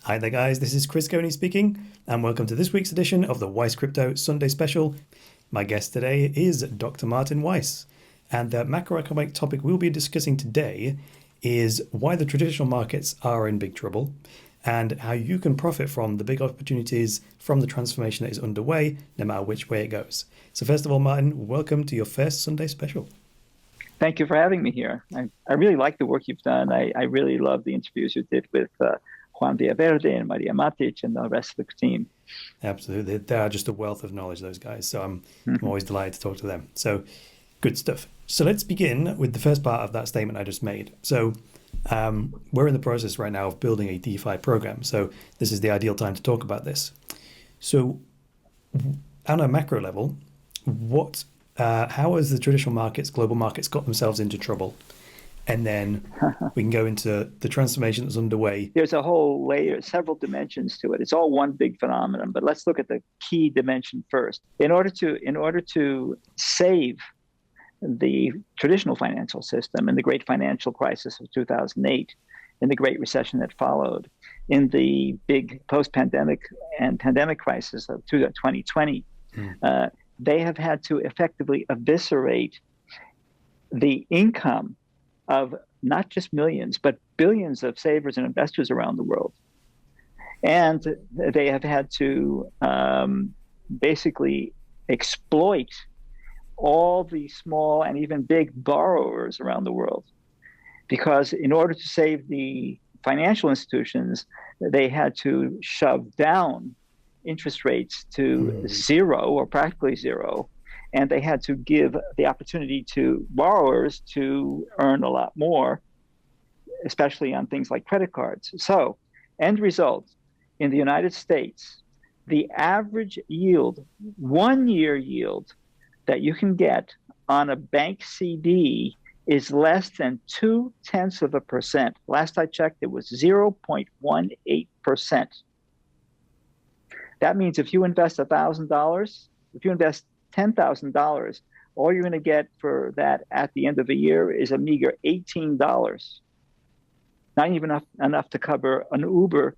Hi there, guys. This is Chris Coney speaking, and welcome to this week's edition of the Weiss Crypto Sunday Special. My guest today is Dr. Martin Weiss, and the macroeconomic topic we'll be discussing today is why the traditional markets are in big trouble and how you can profit from the big opportunities from the transformation that is underway, no matter which way it goes. So first of all, Martin, welcome to your first Sunday Special. Thank you for having me here. I really like the work you've done. I really love the interviews you did with Juan Villaverde and Marija Matic and the rest of the team. Absolutely. They are just a wealth of knowledge, those guys. So I'm always delighted to talk to them. So good stuff. So let's begin with the first part of that statement I just made. So we're in the process right now of building a DeFi program. So this is the ideal time to talk about this. So on a macro level, how has the traditional markets, global markets, got themselves into trouble? And then we can go into the transformation that's underway. There's a whole layer, several dimensions to it. It's all one big phenomenon, but let's look at the key dimension first. In order to save the traditional financial system in the great financial crisis of 2008, in the Great Recession that followed, in the big post-pandemic and pandemic crisis of 2020, they have had to effectively eviscerate the income of not just millions, but billions of savers and investors around the world. And they have had to basically exploit all the small and even big borrowers around the world. Because in order to save the financial institutions, they had to shove down interest rates to zero or practically zero. And they had to give the opportunity to borrowers to earn a lot more, especially on things like credit cards. So, end result, in the United States, the average yield, 1 year yield that you can get on a bank CD is less than 0.2%. Last I checked, it was 0.18%. That means if you invest $1,000, if you invest $10,000, all you're going to get for that at the end of a year is a meager $18. Not even enough to cover an Uber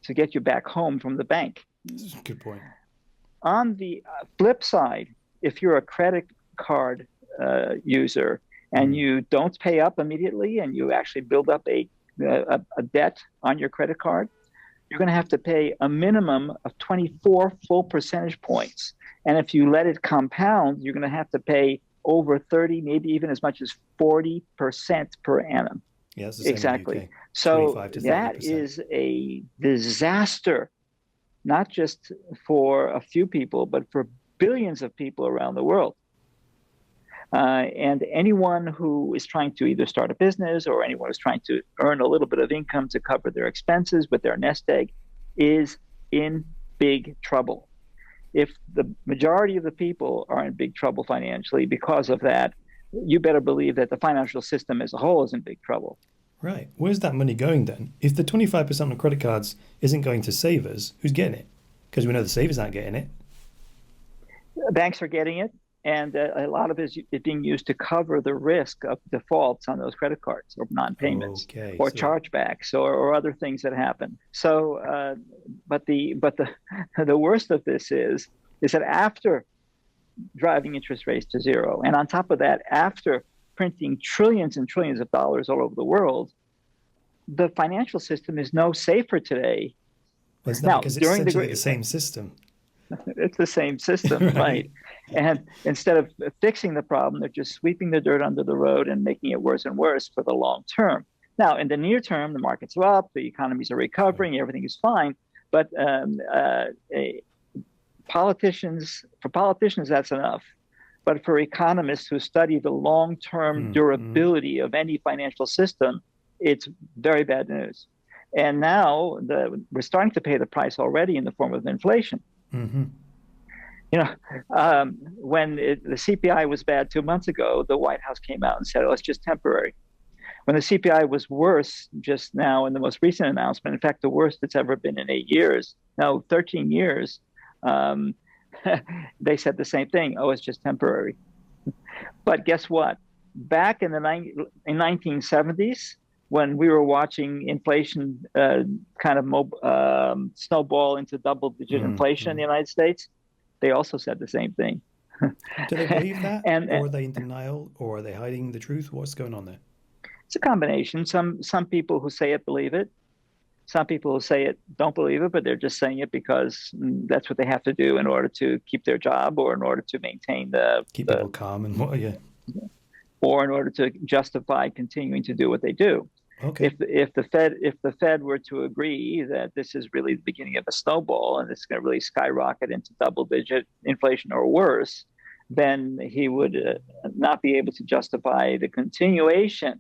to get you back home from the bank. That's a good point. On the flip side, if you're a credit card user and you don't pay up immediately and you actually build up a debt on your credit card, you're going to have to pay a minimum of 24 full percentage points. And if you let it compound, you're going to have to pay over 30, maybe even as much as 40% per annum. Yeah, that's the same exactly. in the UK. So that is a disaster, not just for a few people, but for billions of people around the world. And anyone who is trying to either start a business or anyone who's trying to earn a little bit of income to cover their expenses with their nest egg is in big trouble. If the majority of the people are in big trouble financially because of that, you better believe that the financial system as a whole is in big trouble. Right. Where's that money going then? If the 25% on credit cards isn't going to savers, who's getting it? Because we know the savers aren't getting it. Banks are getting it. And a lot of it is being used to cover the risk of defaults on those credit cards or non-payments or chargebacks or other things that happen. So, but the worst of this is that after driving interest rates to zero, and on top of that, after printing trillions and trillions of dollars all over the world, the financial system is no safer today. Well, it's not, because it's essentially the same system. It's the same system, right? And instead of fixing the problem, they're just sweeping the dirt under the road and making it worse and worse for the long term. Now, in the near term, the markets are up, the economies are recovering, everything is fine. But for politicians, that's enough. But for economists who study the long-term durability of any financial system, it's very bad news. And now we're starting to pay the price already in the form of inflation. You know, when the CPI was bad 2 months ago, the White House came out and said, oh, it's just temporary. When the CPI was worse just now in the most recent announcement, in fact, the worst it's ever been in 8 years, no, 13 years, they said the same thing. Oh, it's just temporary. But guess what? Back in the 1970s, when we were watching inflation kind of snowball into double-digit inflation in the United States, they also said the same thing. Do they believe that, and or are they in denial, or are they hiding the truth? What's going on there? it's a combination. Some people who say it believe it. Some people who say it don't believe it, but they're just saying it because that's what they have to do in order to keep their job, or in order to maintain keep people calm and what? Yeah. Or in order to justify continuing to do what they do. Okay. If the Fed were to agree that this is really the beginning of a snowball and it's going to really skyrocket into double-digit inflation or worse, then he would not be able to justify the continuation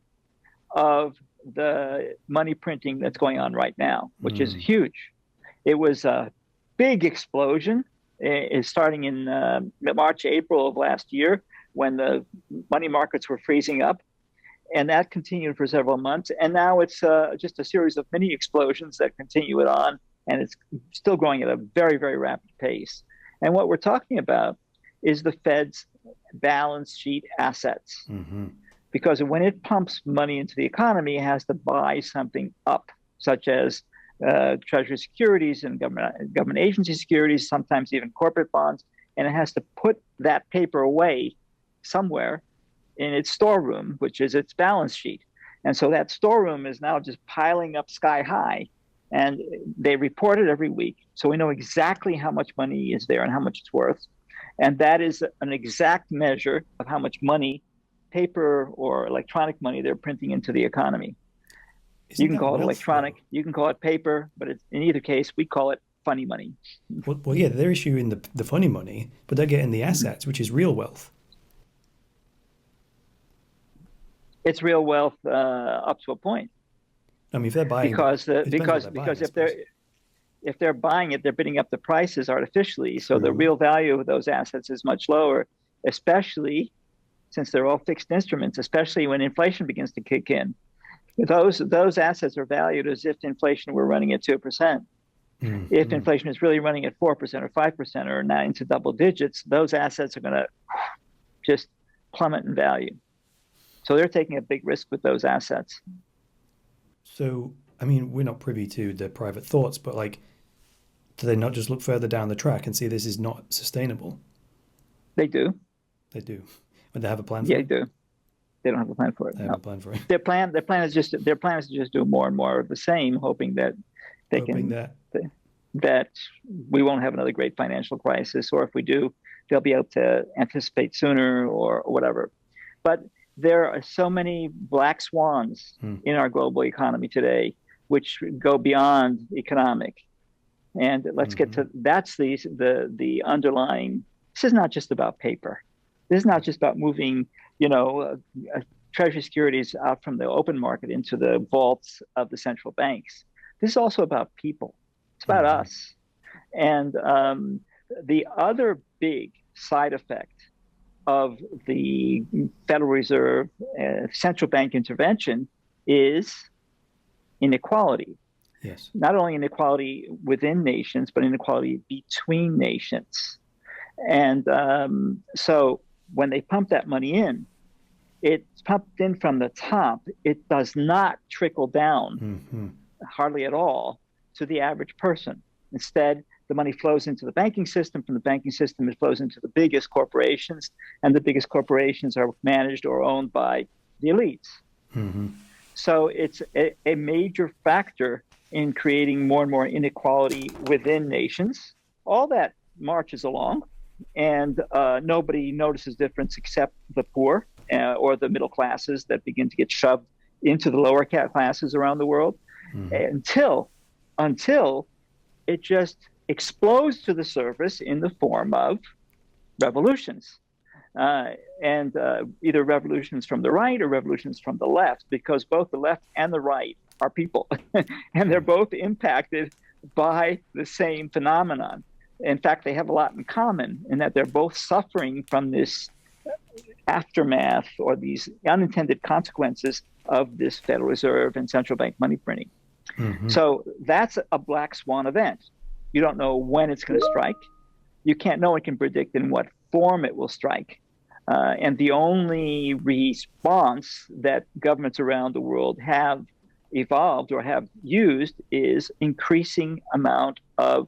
of the money printing that's going on right now, which is huge. It was a big explosion starting in March, April of last year, when the money markets were freezing up. And that continued for several months. And now it's just a series of mini explosions that continue it on. And it's still growing at a very, very rapid pace. And what we're talking about is the Fed's balance sheet assets. Because when it pumps money into the economy, it has to buy something up, such as Treasury securities and government agency securities, sometimes even corporate bonds. And it has to put that paper away somewhere in its storeroom, which is its balance sheet. And so that storeroom is now just piling up sky high, and they report it every week. So we know exactly how much money is there and how much it's worth. And that is an exact measure of how much money, paper or electronic money, they're printing into the economy. You can call it electronic, you can call it paper, but in either case, we call it funny money. Well, yeah, they're issuing the funny money, but they're getting the assets, which is real wealth. It's real wealth up to a point. I mean, if they're buying, because if they're buying it, they're bidding up the prices artificially. So the real value of those assets is much lower, especially since they're all fixed instruments. Especially when inflation begins to kick in, those assets are valued as if inflation were running at 2%. If inflation is really running at 4% or 5% or now into double digits, those assets are going to just plummet in value. So they're taking a big risk with those assets. So, I mean, we're not privy to the private thoughts, but like, do they not just look further down the track and see this is not sustainable? They do. They do. But they have a plan for it? Yeah, they do. They don't have a plan for it. They have a plan for it. Their plan is just to do more and more of the same, hoping that that we won't have another great financial crisis, or if we do, they'll be able to anticipate sooner or whatever. But there are so many black swans in our global economy today, which go beyond economic. And let's get to that's the underlying. This is not just about paper. This is not just about moving, treasury securities out from the open market into the vaults of the central banks. This is also about people. It's about us. And the other big side effect of the Federal Reserve central bank intervention is inequality. Yes. Not only inequality within nations, but inequality between nations. And so when they pump that money in, it's pumped in from the top. It does not trickle down hardly at all to the average person. Instead, the money flows into the banking system. From the banking system, it flows into the biggest corporations, and the biggest corporations are managed or owned by the elites. So it's a major factor in creating more and more inequality within nations. All that marches along, and nobody notices difference except the poor or the middle classes that begin to get shoved into the lower classes around the world until it just explodes to the surface in the form of revolutions. And either revolutions from the right or revolutions from the left, because both the left and the right are people, and they're both impacted by the same phenomenon. In fact, they have a lot in common in that they're both suffering from this aftermath or these unintended consequences of this Federal Reserve and central bank money printing. So that's a black swan event. You don't know when it's going to strike. No one can predict in what form it will strike. And the only response that governments around the world have evolved or have used is increasing amount of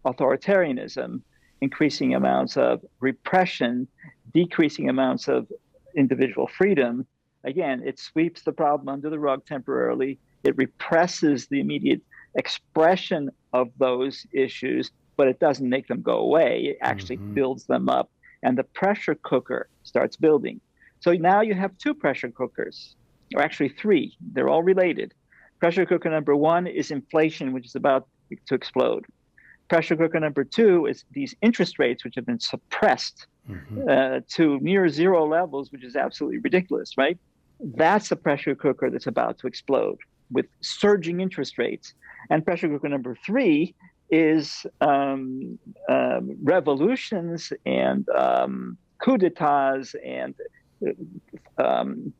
authoritarianism, increasing amounts of repression, decreasing amounts of individual freedom. Again, it sweeps the problem under the rug temporarily. It represses the immediate expression of those issues, but it doesn't make them go away. It actually builds them up, and the pressure cooker starts building. So now you have two pressure cookers, or actually three. They're all related. Pressure cooker number one is inflation, which is about to explode. Pressure cooker number two is these interest rates, which have been suppressed to near zero levels, which is absolutely ridiculous, right? That's the pressure cooker that's about to explode with surging interest rates. And pressure cooker number three is revolutions and coup d'etats and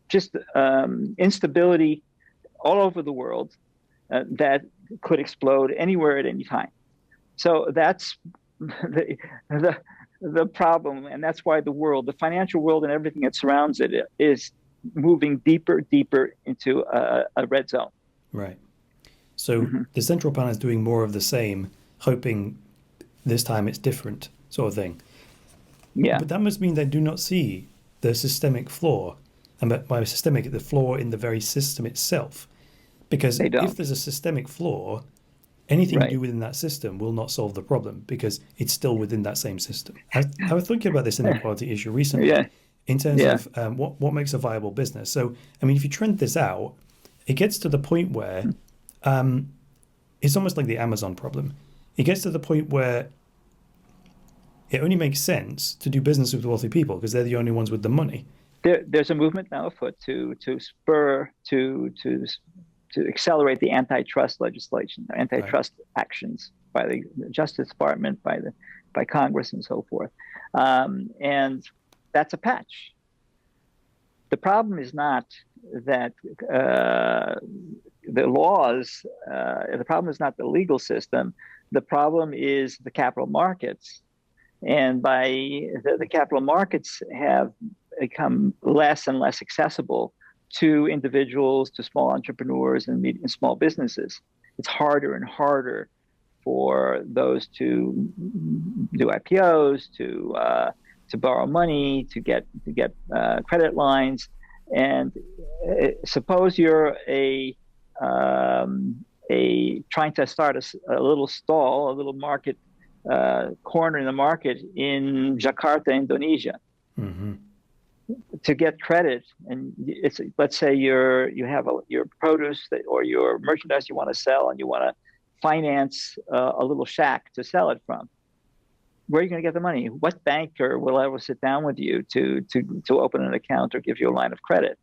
just instability all over the world that could explode anywhere at any time. So that's the problem, and that's why the financial world and everything that surrounds it is moving deeper into a red zone. Right. So the central bank is doing more of the same, hoping this time it's different, sort of thing. Yeah. But that must mean they do not see the systemic flaw, and by systemic, the flaw in the very system itself. Because if there's a systemic flaw, anything you do within that system will not solve the problem because it's still within that same system. I was thinking about this inequality issue recently in terms of what makes a viable business. So, I mean, if you trend this out, it gets to the point where it's almost like the Amazon problem. It gets to the point where it only makes sense to do business with wealthy people because they're the only ones with the money. There's a movement now afoot to accelerate the antitrust legislation, antitrust actions by the Justice Department, by Congress, and so forth. And that's a patch. The problem is not that the laws, the problem is not the legal system. The problem is the capital markets. And by the capital markets have become less and less accessible to individuals, to small entrepreneurs and small businesses. It's harder and harder for those to do IPOs, to borrow money, to get credit lines. And suppose you're trying to start a little stall, a little market corner in the market in Jakarta, Indonesia. To get credit, and let's say you have your produce or your merchandise you want to sell, and you want to finance a little shack to sell it from. Where are you going to get the money? What banker will ever sit down with you to open an account or give you a line of credit?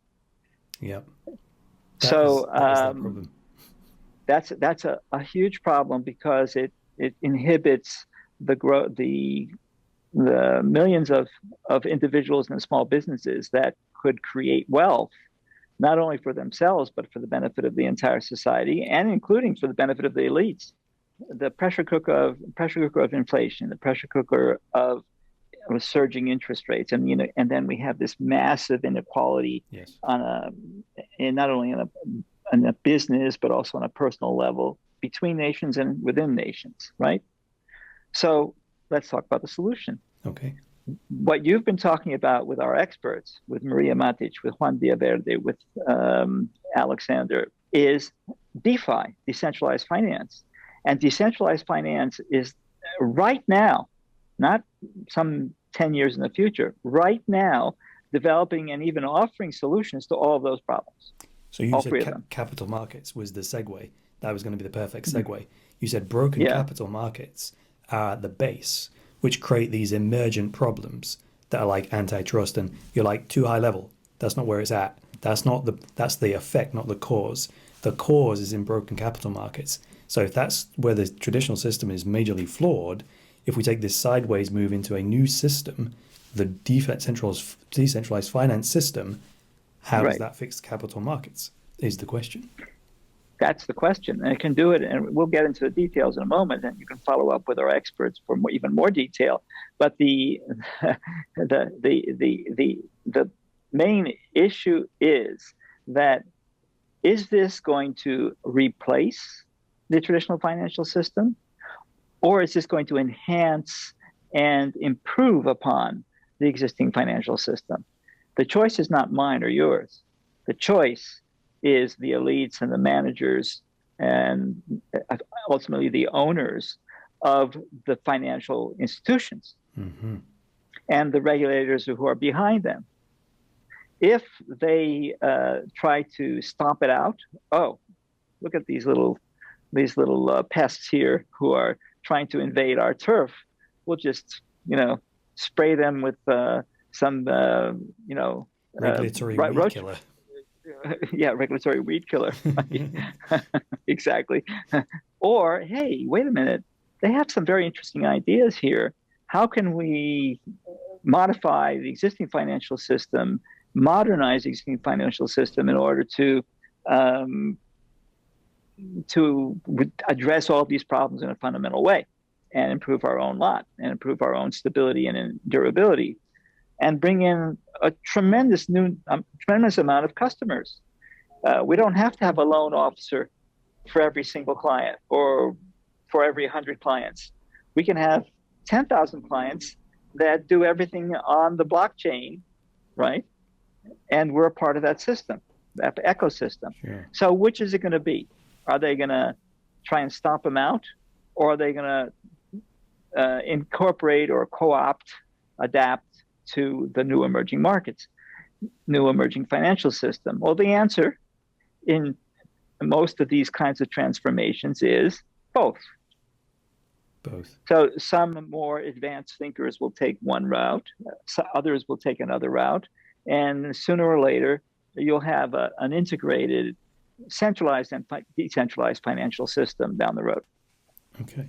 Yep. So that's a huge problem because it inhibits the millions of individuals and small businesses that could create wealth, not only for themselves, but for the benefit of the entire society, and including for the benefit of the elites. The pressure cooker of inflation, the pressure cooker of surging interest rates, and then we have this massive inequality not only on a business but also on a personal level between nations and within nations, right? So let's talk about the solution. Okay. What you've been talking about with our experts, with Marija Matic, with Juan Villaverde, with Alexander, is DeFi, decentralized finance. And decentralized finance is right now, not some 10 years in the future, right now developing and even offering solutions to all of those problems. So you said capital markets was the segue. That was going to be the perfect segue. You said broken capital markets are at the base, which create these emergent problems that are like antitrust, and you're like too high level. That's not where it's at. That's the effect, not the cause. The cause is in broken capital markets. So if that's where the traditional system is majorly flawed, if we take this sideways move into a new system, the decentralized finance system, how does that fix capital markets is the question. That's the question, and it can do it. And we'll get into the details in a moment, and you can follow up with our experts for even more detail. But the main issue is that is this going to replace the traditional financial system, or is this going to enhance and improve upon the existing financial system? The choice is not mine or yours. The choice is the elites and the managers and ultimately the owners of the financial institutions and the regulators who are behind them. If they try to stomp it out, oh, look at these little pests here who are trying to invade our turf. We'll just, spray them with some, regulatory weed killer. Yeah, regulatory weed killer. Exactly. Or, hey, wait a minute. They have some very interesting ideas here. How can we modify the existing financial system, modernize the existing financial system in order to address all these problems in a fundamental way and improve our own lot and improve our own stability and durability and bring in a tremendous amount of customers. We don't have to have a loan officer for every single client or for every 100 clients. We can have 10,000 clients that do everything on the blockchain, right? And we're a part of that system, that ecosystem. Sure. So which is it going to be? Are they going to try and stomp them out? Or are they going to incorporate or co-opt, adapt to the new emerging markets, new emerging financial system? Well, the answer in most of these kinds of transformations is both. So some more advanced thinkers will take one route, others will take another route, and sooner or later, you'll have an integrated, centralized and decentralized financial system down the road. Okay.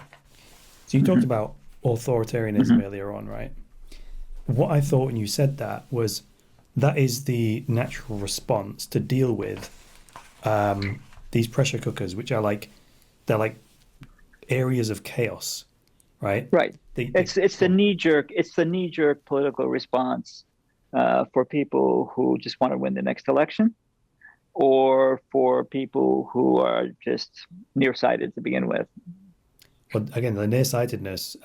So you talked about authoritarianism earlier on, right? What I thought when you said that was that is the natural response to deal with these pressure cookers, which are they're like areas of chaos, right? Right. It's the knee jerk political response for people who just want to win the next election, or for people who are just nearsighted to begin with. Well, again, the nearsightedness,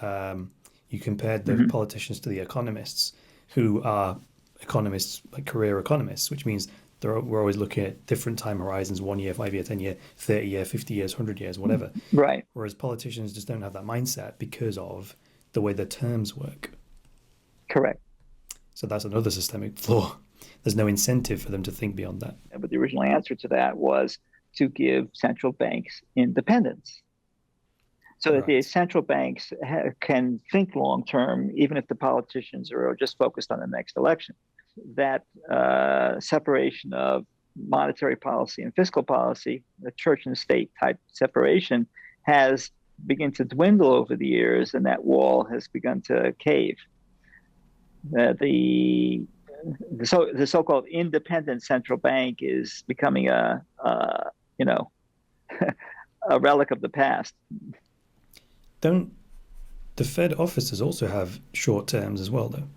you compared the politicians to the economists, who are economists, like career economists, which means we're always looking at different time horizons, 1 year, 5 year, 10 year, 30 year, 50 years, 100 years, whatever. Right. Whereas politicians just don't have that mindset because of the way the terms work. Correct. So that's another systemic flaw. There's no incentive for them to think beyond that. But the original answer to that was to give central banks independence, so that the central banks can think long term, even if the politicians are just focused on the next election. That separation of monetary policy and fiscal policy, the church and state type separation, has begun to dwindle over the years, and that wall has begun to cave. The so-called independent central bank is becoming a relic of the past. Don't the Fed officers also have short terms as well, though?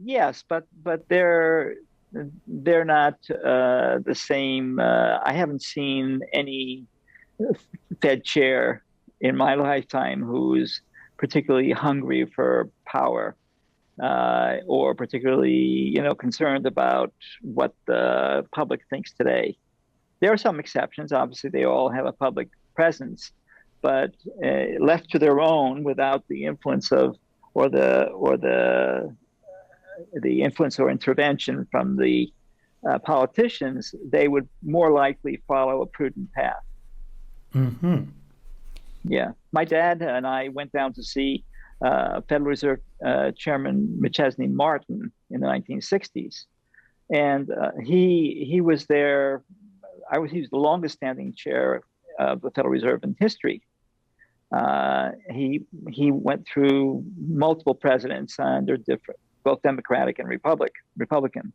Yes, but they're not the same. I haven't seen any Fed chair in my lifetime who's particularly hungry for power, or particularly, concerned about what the public thinks today. There are some exceptions. Obviously, they all have a public presence, but left to their own, without the influence of the influence or intervention from the politicians, they would more likely follow a prudent path. Yeah. My dad and I went down to see Federal Reserve Chairman McChesney Martin in the 1960s. And he was there. He was the longest standing chair of the Federal Reserve in history. He went through multiple presidents under both Democratic and Republican.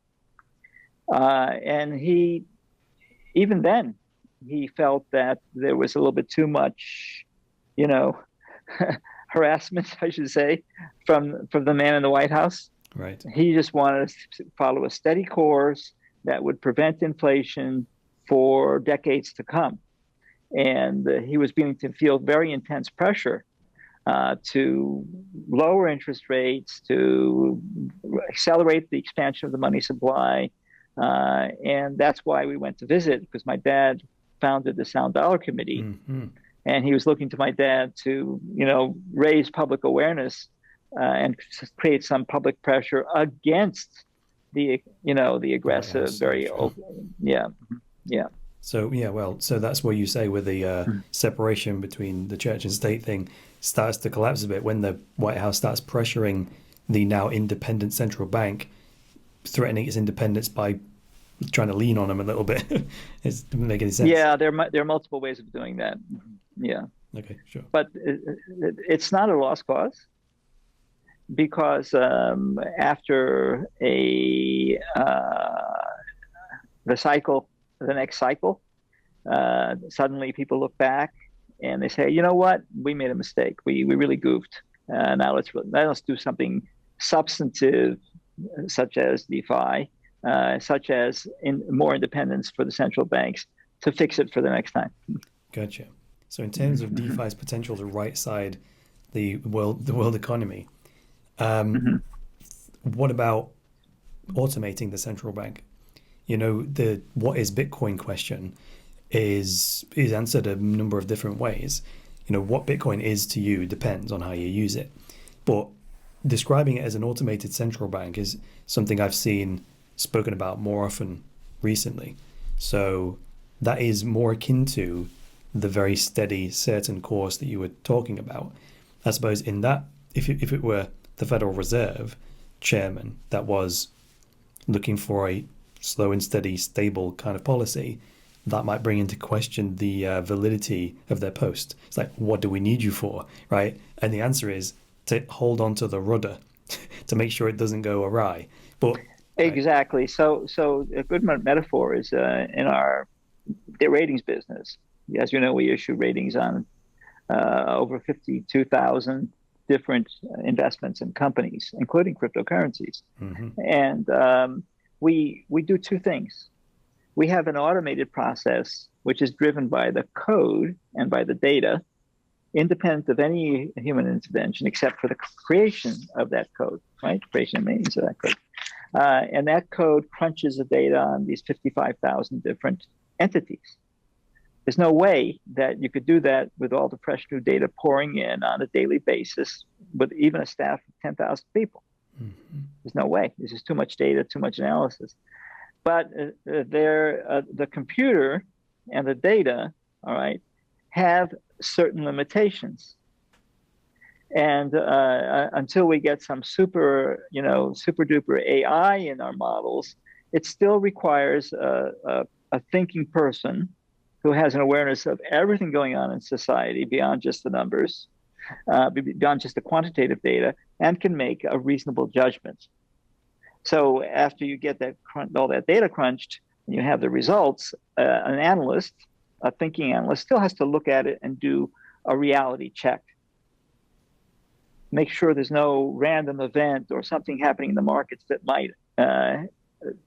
And even then, he felt that there was a little bit too much, harassment, I should say, from the man in the White House. Right. He just wanted us to follow a steady course, that would prevent inflation for decades to come. And he was beginning to feel very intense pressure to lower interest rates, to accelerate the expansion of the money supply. And that's why we went to visit, because my dad founded the Sound Dollar Committee. Mm-hmm. And he was looking to my dad to, raise public awareness and create some public pressure against the aggressive, very open. Yeah. So that's what you say with the separation between the church and state thing starts to collapse a bit when the White House starts pressuring the now independent central bank, threatening its independence by trying to lean on them a little bit. It doesn't make any sense. Yeah, there are multiple ways of doing that. Yeah. Okay, sure. But it's not a lost cause, because after the next cycle, suddenly people look back and they say, you know what, we made a mistake. We really goofed. Now let's do something substantive, such as DeFi, such as more independence for the central banks to fix it for the next time. Gotcha. So in terms of DeFi's potential to right side the world economy, what about automating the central bank? The what is Bitcoin question is answered a number of different ways. What Bitcoin is to you depends on how you use it. But describing it as an automated central bank is something I've seen spoken about more often recently. So that is more akin to the very steady, certain course that you were talking about. I suppose in that, if it were the Federal Reserve chairman that was looking for a slow and steady, stable kind of policy, that might bring into question the validity of their post. It's like, what do we need you for, right? And the answer is to hold on to the rudder to make sure it doesn't go awry. But exactly. Right. So a good metaphor is in the ratings business. As you know, we issue ratings on over 52,000 different investments in companies, including cryptocurrencies. Mm-hmm. And we do two things. We have an automated process which is driven by the code and by the data, independent of any human intervention, except for the creation of that code, right? Creation and maintenance of that code. And that code crunches the data on these 55,000 different entities. There's no way that you could do that with all the fresh new data pouring in on a daily basis with even a staff of 10,000 people. Mm-hmm. There's no way. There's just too much data, too much analysis. But the computer and the data, all right, have certain limitations. And until we get some super duper AI in our models, it still requires a thinking person who has an awareness of everything going on in society beyond just the numbers, beyond just the quantitative data, and can make a reasonable judgment. So after you get all that data crunched and you have the results, an analyst, a thinking analyst, still has to look at it and do a reality check. Make sure there's no random event or something happening in the markets that might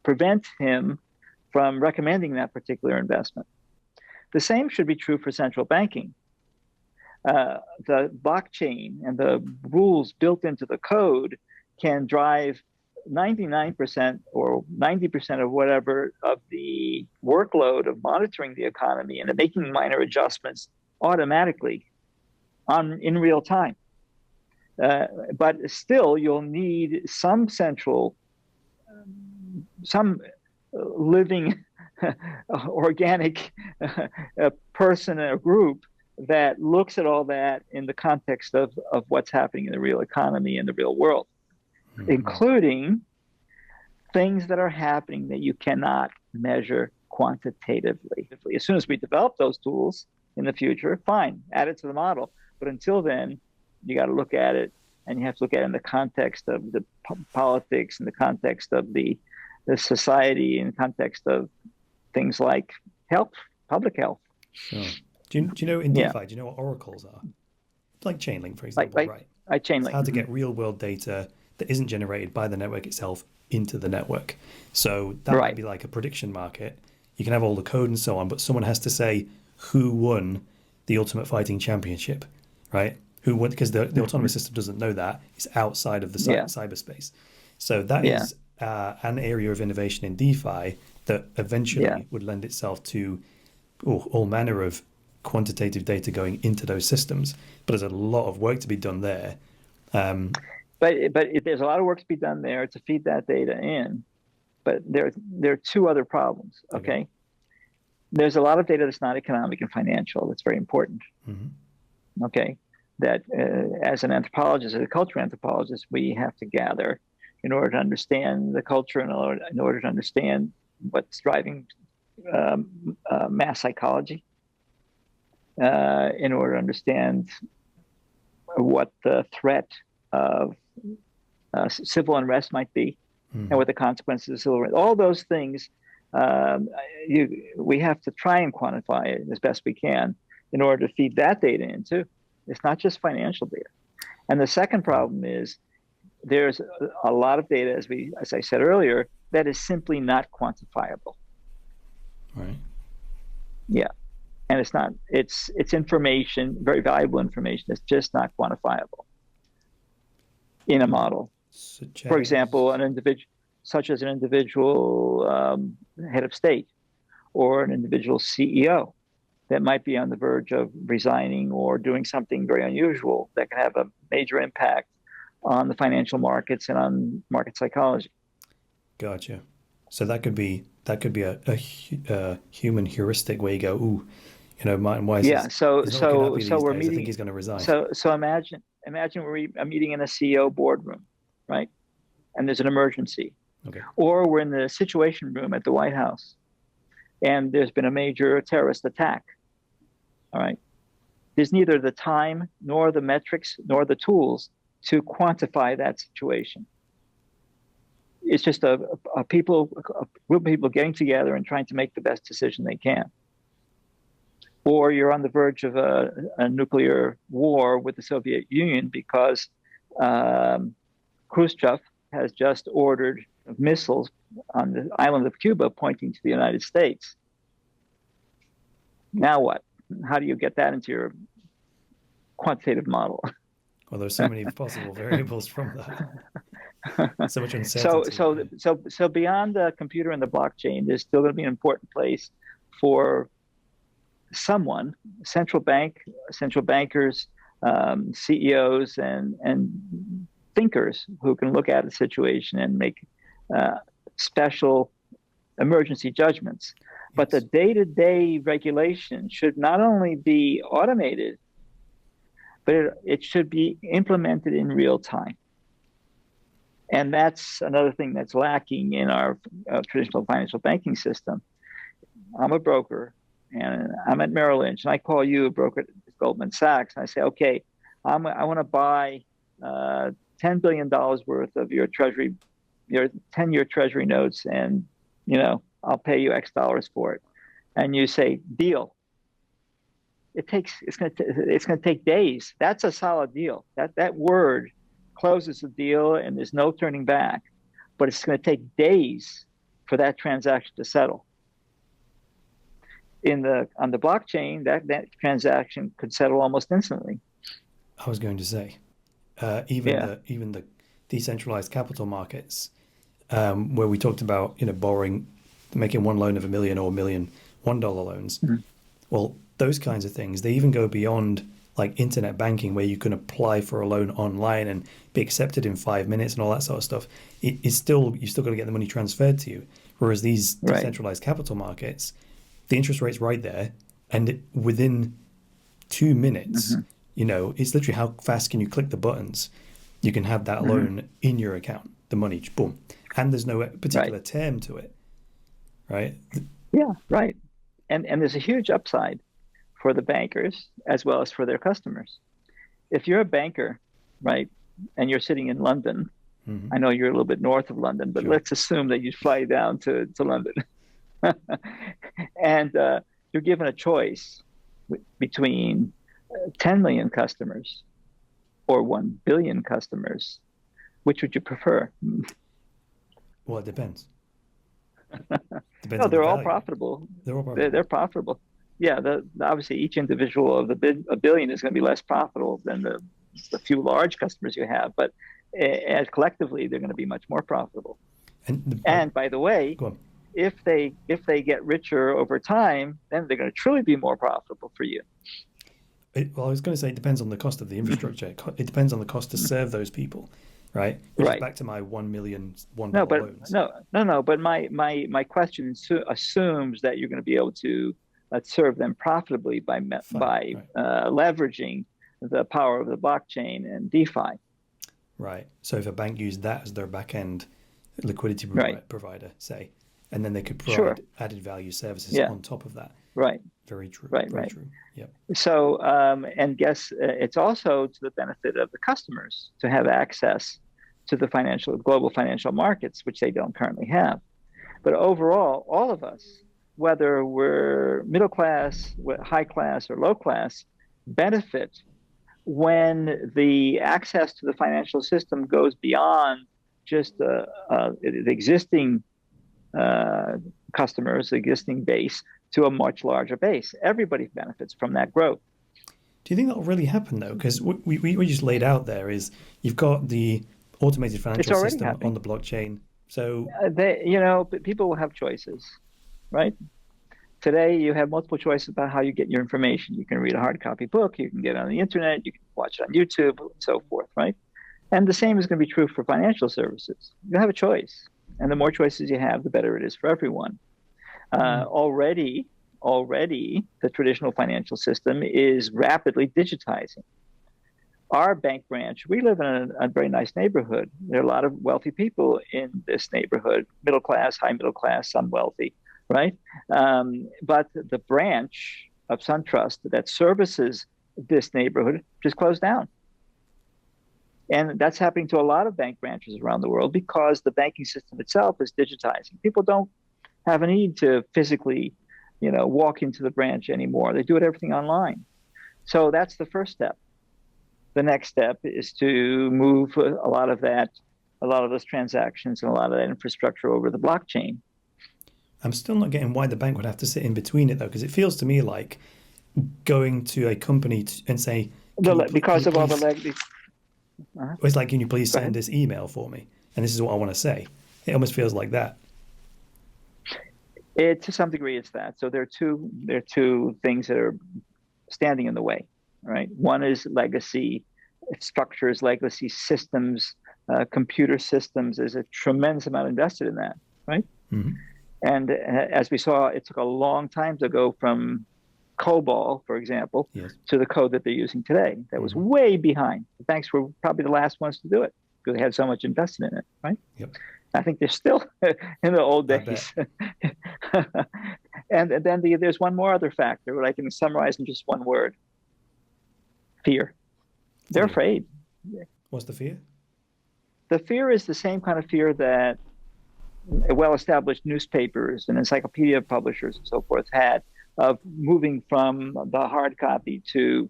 prevent him from recommending that particular investment. The same should be true for central banking. The blockchain and the rules built into the code can drive 99% or 90% of whatever of the workload of monitoring the economy and making minor adjustments automatically in real time. But still, you'll need some living, organic person or group that looks at all that in the context of what's happening in the real economy and the real world, mm-hmm. including things that are happening that you cannot measure quantitatively. As soon as we develop those tools in the future, fine, add it to the model. But until then, you got to look at it, and you have to look at it in the context of the politics, in the context of the society, in the context of things like health, public health. Sure. Do you know in DeFi, do you know what oracles are? Like Chainlink, for example, right? Chainlink. It's how to get real world data that isn't generated by the network itself into the network. So that might be like a prediction market. You can have all the code and so on, but someone has to say who won the Ultimate Fighting Championship, right? Who won, because the autonomous system doesn't know that. It's outside of the cyberspace. So that is an area of innovation in DeFi that eventually would lend itself to all manner of quantitative data going into those systems. But there's a lot of work to be done there. But there's a lot of work to be done there to feed that data in. But there are two other problems, okay? There's a lot of data that's not economic and financial. That's very important, okay? That as an anthropologist, as a cultural anthropologist, we have to gather in order to understand the culture, in order to understand what's driving mass psychology, in order to understand what the threat of civil unrest might be, and what the consequences of civil unrest. All those things, we have to try and quantify it as best we can in order to feed that data into. It's not just financial data. And the second problem is there's a lot of data, as I said earlier, that is simply not quantifiable. Right. Yeah. And it's information, very valuable information that's just not quantifiable in a model. For example, such as an individual head of state or an individual CEO that might be on the verge of resigning or doing something very unusual that can have a major impact on the financial markets and on market psychology. Gotcha. So that could be a human heuristic where you go, ooh, Martin Weiss. Yeah. So we're meeting. I think he's going to resign. So imagine we're meeting in a CEO boardroom, right? And there's an emergency. Okay. Or we're in the Situation Room at the White House, and there's been a major terrorist attack. All right. There's neither the time nor the metrics nor the tools to quantify that situation. It's just a group of people getting together and trying to make the best decision they can. Or you're on the verge of a nuclear war with the Soviet Union because Khrushchev has just ordered missiles on the island of Cuba pointing to the United States. Now what? How do you get that into your quantitative model? Well, there's so many possible variables from that. So much uncertainty. So beyond the computer and the blockchain, there's still going to be an important place for someone, central bankers, CEOs, and thinkers who can look at a situation and make special emergency judgments. But the day-to-day regulation should not only be automated, but it should be implemented in real time. And that's another thing that's lacking in our traditional financial banking system. I'm a broker, and I'm at Merrill Lynch, and I call you a broker at Goldman Sachs, and I say, okay, I want to buy $10 billion worth of your 10-year treasury notes, and I'll pay you X dollars for it. And you say, deal. It's going to take days. That's a solid deal. That word closes the deal, and there's no turning back. But it's going to take days for that transaction to settle. On the blockchain, that transaction could settle almost instantly. I was going to say, even the decentralized capital markets, where we talked about borrowing, making one loan of $1 million or $1 million $1 loans. Mm-hmm. Well, those kinds of things, they even go beyond like internet banking, where you can apply for a loan online and be accepted in 5 minutes and all that sort of stuff. You still got to get the money transferred to you. Whereas these decentralized capital markets, the interest rate's right there, and within 2 minutes, it's literally how fast can you click the buttons. You can have that loan in your account, the money, boom, and there's no particular term to it, right? Yeah, right. And there's a huge upside for the bankers as well as for their customers. If you're a banker, right, and you're sitting in London, I know you're a little bit north of London, but let's assume that you fly down to London. And you're given a choice between 10 million customers or 1 billion customers. Which would you prefer? Well, it depends. Depends No, on the they're all value. profitable. They're all They're profitable. profitable. Yeah, obviously each individual of a billion is going to be less profitable than the few large customers you have, but as collectively they're going to be much more profitable. Like, And by the way, go on. if they get richer over time, then they're going to truly be more profitable for you. Well, I was going to say it depends on the cost of the infrastructure. It depends on the cost to serve those people, right? Which is Right. back to my 1 million No, $1 but loans. no. But my question assumes that you're going to be able to serve them profitably by Fine, right, leveraging the power of the blockchain and DeFi. right. So if a bank used that as their back end liquidity Right. provider, say, and then they could Sure. provide added value services Yeah. on top of that. Right. Very true. Right. Very Right. true. Yep. So, and guess it's also to the benefit of the customers to have access to the global financial markets, which they don't currently have. But overall, all of us, whether we're middle class, high class, or low class, benefit when the access to the financial system goes beyond just the existing customers, the existing base, to a much larger base. Everybody benefits from that growth. Do you think that'll really happen though? Because what we just laid out there is you've got the automated It's financial already system on happening. the blockchain. So People will have choices, right? Today, you have multiple choices about how you get your information. You can read a hard copy book, you can get it on the internet, you can watch it on YouTube, and so forth, right? And the same is going to be true for financial services. You have a choice, and the more choices you have, the better it is for everyone. Already, the traditional financial system is rapidly digitizing. Our bank branch, we live in a very nice neighborhood. There are a lot of wealthy people in this neighborhood, middle class, high middle class, some wealthy, right? But the branch of SunTrust that services this neighborhood just closed down. And that's happening to a lot of bank branches around the world because the banking system itself is digitizing. People don't have a need to physically, walk into the branch anymore. They do everything online. So that's the first step. The next step is to move a lot of those transactions and a lot of that infrastructure over the blockchain. I'm still not getting why the bank would have to sit in between it though, because it feels to me like going to a company and say, Because of all the legacy. it's like, can you please Go send ahead. this email for me? And this is what I want to say. It almost feels like that. To some degree, it's that. So there are two things that are standing in the way, right? One is legacy structures, legacy systems, computer systems. There's a tremendous amount invested in that, right? Mm-hmm. And as we saw, it took a long time to go from COBOL, for example, Yes. to the code that they're using today. That was way behind. The banks were probably the last ones to do it because they had so much invested in it, right? Yep. I think they're still in the old I days. And then there's one more other factor, what I can summarize in just one word: fear. They're afraid. What's the fear? The fear is the same kind of fear that well-established newspapers and encyclopedia publishers and so forth had of moving from the hard copy to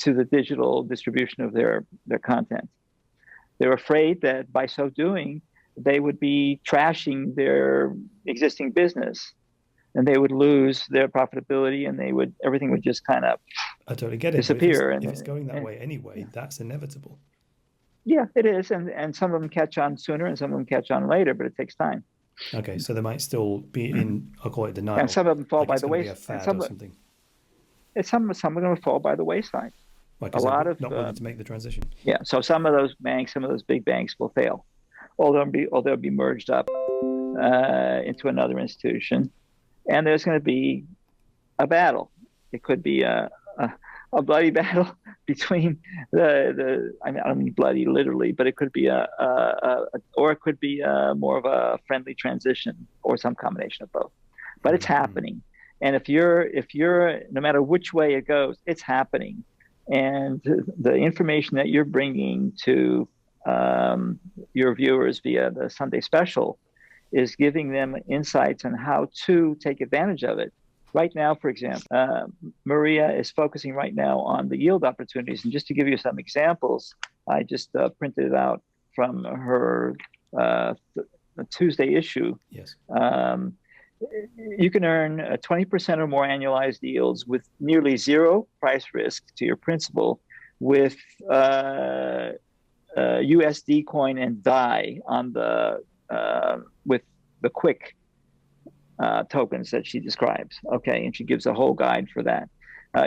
the digital distribution of their content. They're afraid that by so doing, they would be trashing their existing business, and they would lose their profitability, and everything would just kind of I totally get it. disappear. But if it's going that way anyway, that's inevitable. Yeah, it is, and some of them catch on sooner, and some of them catch on later, but it takes time. Okay, so they might still be in, I'll call it denial. And some of them fall like by it's the going to be a wayside. fad or something. Some are going to fall by the wayside. Like A lot of not willing to make the transition. Yeah, so some of those banks, some of those big banks will fail, or they'll be merged up into another institution, and there's going to be a battle. It could be a bloody battle between I don't mean bloody literally, but it could be or it could be more of a friendly transition, or some combination of both. But it's happening, and if you're no matter which way it goes, it's happening, and the information that you're bringing to your viewers via the Sunday Special is giving them insights on how to take advantage of it. Right now, for example, Marija is focusing right now on the yield opportunities. And just to give you some examples, I just printed it out from her Tuesday issue, Yes. You can earn 20% or more annualized yields with nearly zero price risk to your principal with USD coin and DAI on the with the quick tokens that she describes. Okay, and she gives a whole guide for that.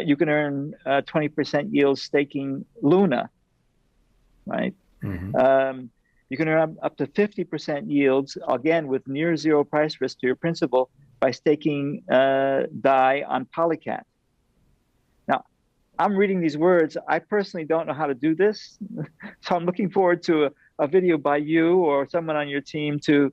You can earn 20% yield staking Luna, right? Mm-hmm. You can earn up to 50% yields, again, with near zero price risk to your principal by staking DAI on Polycat. Now, I'm reading these words. I personally don't know how to do this. So I'm looking forward to a video by you or someone on your team to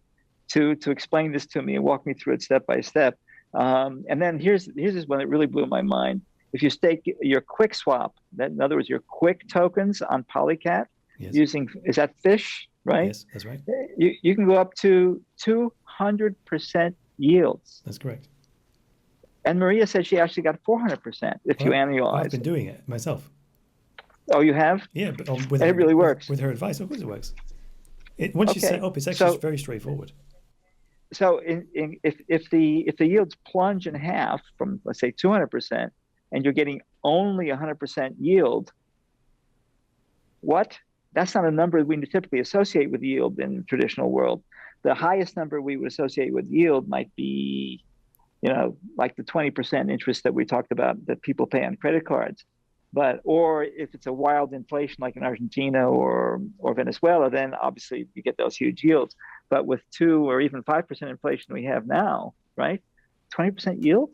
explain this to me and walk me through it step by step. And then here's this one that really blew my mind. If you stake your quick swap, that in other words, your quick tokens on Polycat, Yes. using, is that Fish, right? Yes, that's right. You can go up to 200% yields. That's correct. And Marija said she actually got 400% if you annualize. I've been doing it myself. Oh, you have? Yeah, but it really works. With her advice, of course it works. Once you set up, it's actually very straightforward. So if the yields plunge in half from, let's say, 200%, and you're getting only 100% yield, what? That's not a number we typically associate with yield in the traditional world. The highest number we would associate with yield might be, like the 20% interest that we talked about that people pay on credit cards. Or if it's a wild inflation like in Argentina or Venezuela, then obviously you get those huge yields. But with 2 or even 5% inflation we have now, right? 20% yield?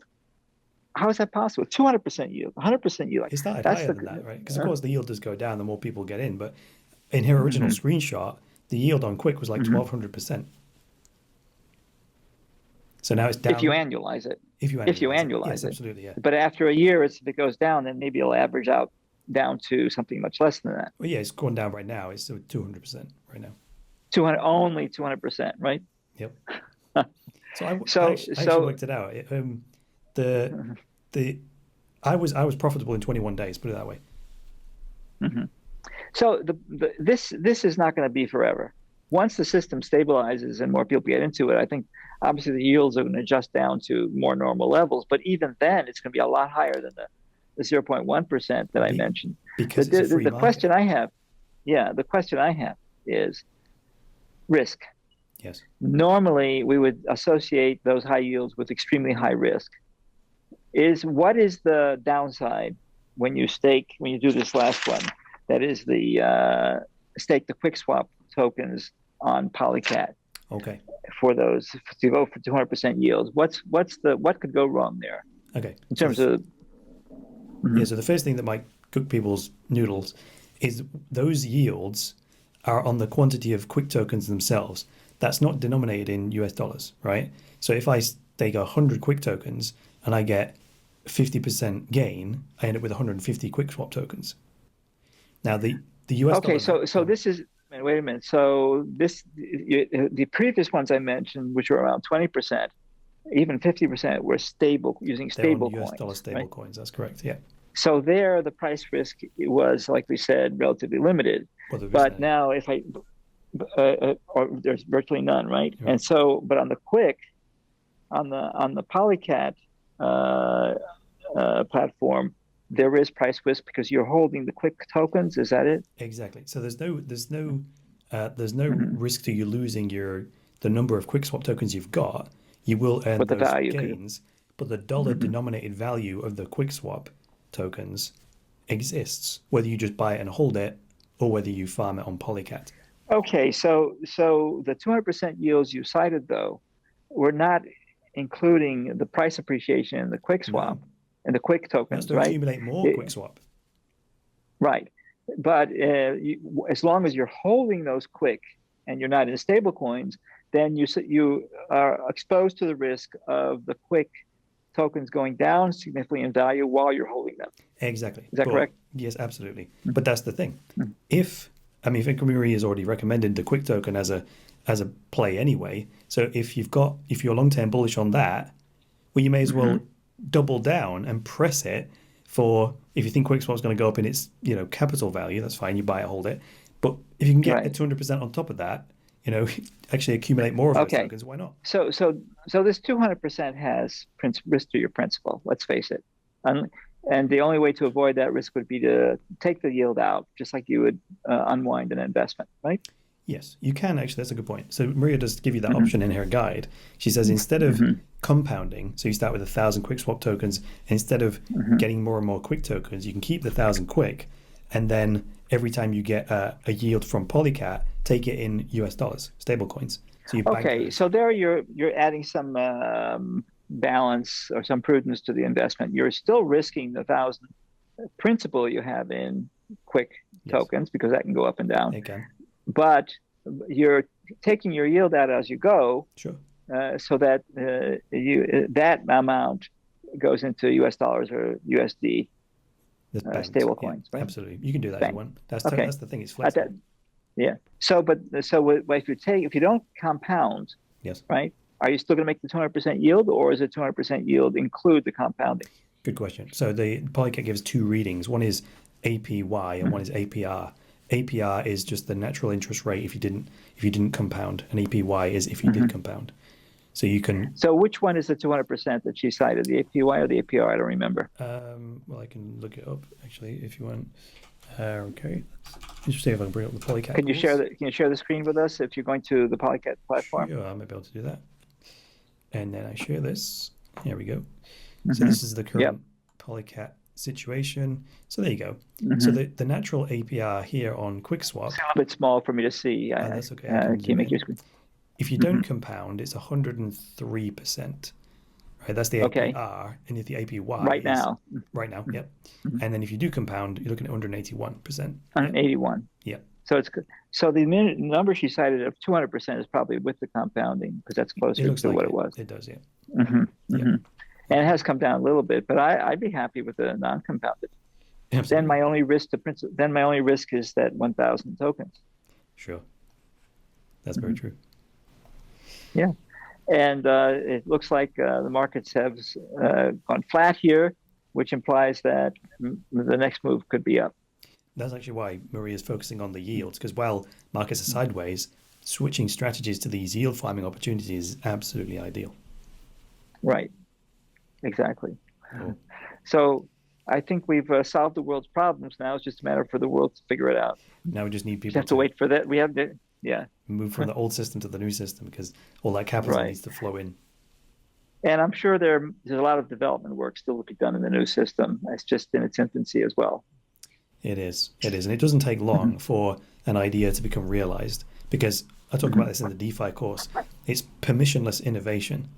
How is that possible? 200% yield, 100% yield. It's not higher than that, right? Because of course the yield does go down the more people get in. But in her original screenshot, the yield on Quick was like 1,200%. So now it's down. If you annualize it. If you annualize it. Yes, absolutely, yeah. But after a year, if it goes down, then maybe it'll average out down to something much less than that. Well, yeah, it's going down right now. It's 200% right now. Only 200%, right? Yep. So I actually worked it out. I was profitable in 21 days. Put it that way. Mm-hmm. So this is not going to be forever. Once the system stabilizes and more people get into it, I think obviously the yields are going to adjust down to more normal levels. But even then, it's going to be a lot higher than the 0.1% that I mentioned. Because it's a free market. Question I have is risk. Yes. Normally, we would associate those high yields with extremely high risk. What is the downside when you do this last one? That is the stake the quick swap tokens on Polycat. Okay. For those to go for 200% yields, what could go wrong there? Okay. In terms of so the first thing that might cook people's noodles is those yields are on the quantity of quick tokens themselves. That's not denominated in US dollars, right? So if I stake 100 quick tokens and I get 50% gain, I end up with 150 quick swap tokens. Now the US. Okay, so this is. Wait a minute. So the previous ones I mentioned, which were around 20%, even 50%, were using stable coins. US dollar stable coins. That's correct. Yeah. So there, the price risk was, like we said, relatively limited. Well, but now, if there's virtually none, right? Yeah. And so, but on the Quick, on the Polycat platform, there is price risk because you're holding the Quick tokens. Is that it? Exactly. So there's no risk to you losing the number of Quick swap tokens you've got. You will earn those gains, but the dollar denominated value of the Quick swap tokens exists, whether you just buy it and hold it or whether you farm it on Polycat. Okay, so the 200% yields you cited though were not including the price appreciation in the Quick swap. No. And the Quick tokens, to accumulate more Quick swap. Right. But as long as you're holding those Quick and you're not in stable coins, then you are exposed to the risk of the Quick tokens going down significantly in value while you're holding them. Exactly. Is that correct? Yes, absolutely. But that's the thing. If Marija has already recommended the Quick token as a play anyway, so if you're long-term bullish on that, well, you may as well double down and press it for, if you think QuickSwap's going to go up in its capital value, that's fine, you buy it, hold it. But if you can get 200% on top of that, actually accumulate more of those Okay. tokens. Why not? So this 200% has risk to your principal. Let's face it, and the only way to avoid that risk would be to take the yield out, just like you would unwind an investment, right? Yes, you can actually. That's a good point. So Marija does give you that option in her guide. She says instead of compounding, so you start with 1,000 quick swap tokens, and instead of getting more and more quick tokens, you can keep the 1,000 quick, and then every time you get a yield from Polycat, take it in US dollars, stable coins. So you okay, so there you're adding some balance or some prudence to the investment. You're still risking the 1,000 principal you have in quick tokens, because that can go up and down. It can. But you're taking your yield out as you go, Sure. So that that amount goes into US dollars or USD stable coins. Right? Absolutely, you can do that if you want. That's the thing. It's flexible. If you don't compound, yes, right? Are you still going to make the 200% yield, or is it 200% yield include the compounding? Good question. So the Polycat gives two readings. One is APY and one is APR. APR is just the natural interest rate if you didn't compound, and APY is if you did compound. So you can. So which one is the 200% that she cited, the APY or the APR? I don't remember. Well, I can look it up actually if you want. Okay, interesting. If I can bring up the Polycat. Can you share the screen with us if you're going to the Polycat platform? Sure, I might be able to do that. And then I share this. Here we go. So this is the current Polycat situation. So there you go. So the natural APR here on QuickSwap. It's a little bit small for me to see. That's okay. Can you make your screen? If you don't compound, it's 103%. Right, that's the APR, and if the APY right now, yep. And then if you do compound, you're looking at 181%. 181. Yep. So it's good. So the number she cited of 200% is probably with the compounding, because that's closer to what it was. It does, yeah. And it has come down a little bit, but I'd be happy with the non-compounded. Absolutely. Then my only risk is that 1,000 tokens. Sure. That's very true. Yeah. And it looks like the markets have gone flat here, which implies that the next move could be up. That's actually why Marija is focusing on the yields, because while markets are sideways, switching strategies to these yield farming opportunities is absolutely ideal. Right. Exactly. Cool. So I think we've solved the world's problems. Now it's just a matter for the world to figure it out. Now we just need people to have to wait for that. We have to, move from the old system to the new system, because all that capital needs to flow in. And I'm sure there's a lot of development work still to be done in the new system. It's just in its infancy as well. It is, and it doesn't take long for an idea to become realized, because I talk about this in the DeFi course. It's permissionless innovation.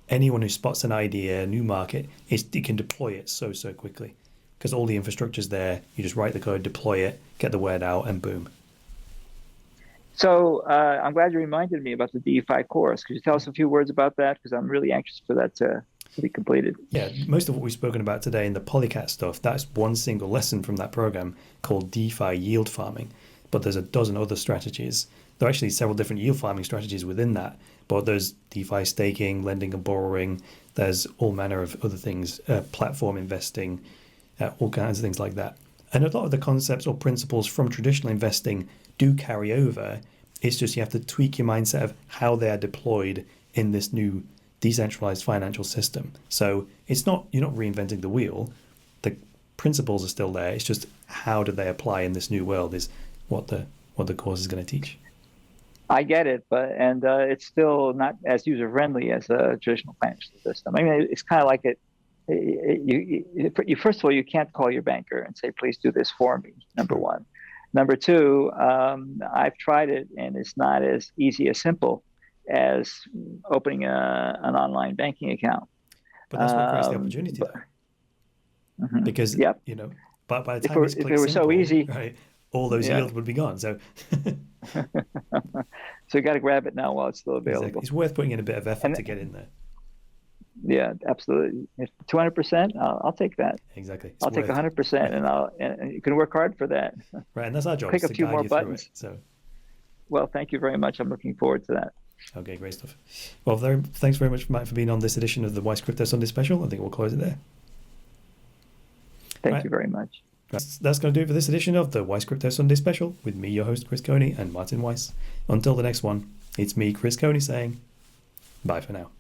Anyone who spots an idea, a new market, it can deploy it so quickly, because all the infrastructure's there. You just write the code, deploy it, get the word out, and boom. So I'm glad you reminded me about the DeFi course. Could you tell us a few words about that? Because I'm really anxious for that to be completed. Yeah, most of what we've spoken about today in the Polycat stuff, that's one single lesson from that program called DeFi yield farming. But there's a dozen other strategies. There are actually several different yield farming strategies within that. But there's DeFi staking, lending and borrowing. There's all manner of other things, platform investing, all kinds of things like that. And a lot of the concepts or principles from traditional investing do carry over. It's just you have to tweak your mindset of how they are deployed in this new decentralized financial system. So you're not reinventing the wheel. The principles are still there. It's just how do they apply in this new world is what the course is going to teach. I get it, but it's still not as user friendly as a traditional financial system. I mean, it's kind of like you first of all, you can't call your banker and say, please do this for me, number one. Number two, I've tried it, and it's not as easy as simple as opening an online banking account. But that's what creates the opportunity, though. Because, by the time if it were so easy, right, all those yields would be gone. So so you got to grab it now while it's still available. Exactly. It's worth putting in a bit of effort to get in there. Yeah, absolutely. 200%, I'll take that. Exactly. I'll take 100%, and you can work hard for that. Right, and that's our job. Click a few more buttons. So, well, thank you very much. I'm looking forward to that. Okay, great stuff. Well, thanks very much, Matt, for being on this edition of the Weiss Crypto Sunday Special. I think we'll close it there. Thank you very much. That's going to do it for this edition of the Weiss Crypto Sunday Special with me, your host, Chris Coney, and Martin Weiss. Until the next one, it's me, Chris Coney, saying bye for now.